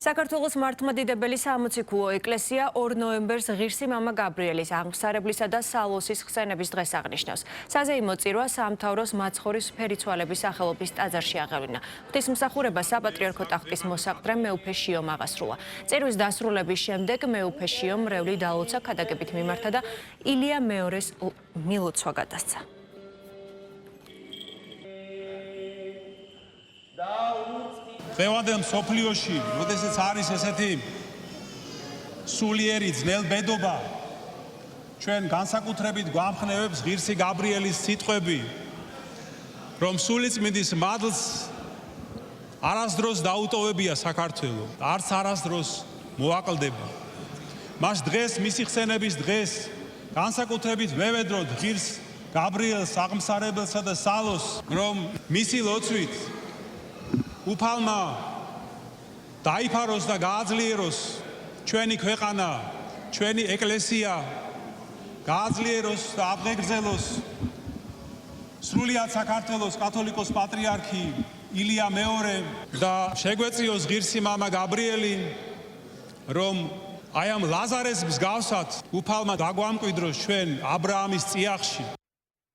საქართველოს მართლმადიდებელი სამოციქულო ეკლესია 2 ნოემბერს ღირსი მამა გაბრიელის აღმსარებლისა და სალოსის ხსენების დღეს აღნიშნავს. საზეიმო წირვა საამთავროს მაცხოვრის ფერიცვალების სახელობის ტაძარში აღევლინა. ღვთისმსახურება საპატრიარქო ტახტის მოსაყდრე მეუფე შიომ აღასრულა. წირვის დასრულების შემდეგ მეუფე შიომ მრევლი დალოცა ქადაგებით მიმართა და ილია მეორეს მილოცვა გადასცა. დღევანდელ მსოფლიოში, როდესაც არის ესეთი სულიერი ძნელბედობა, ჩვენ განსაკუთრებით გვამხნევებს ღირსი გაბრიელის სიტყვები, რომ სულიწმინდის მადლს არასდროს დაუტოვებია საქართველო, არც არასდროს მოაკლდება. მას დღეს, მისი ხსენების დღეს, განსაკუთრებით ვევედროთ ღირს გაბრიელს, აღმსარებელსა და სალოს, რომ მისი ლოცვით უფალმა დაიფაროს და გააძლიეროს ჩვენი ქვეყანა, ჩვენი ეკლესია, გააძლიეროს და აღეგრძელოს სრულიად საქართველოს კათოლიკოს პატრიარქი ილია მეორე და შეგვეწიოს ღირსი მამა გაბრიელი, რომ აი ამ ლაზარეს მსგავსად უფალმა დაგვამკვიდროს ჩვენ აბრაამის წიაღში.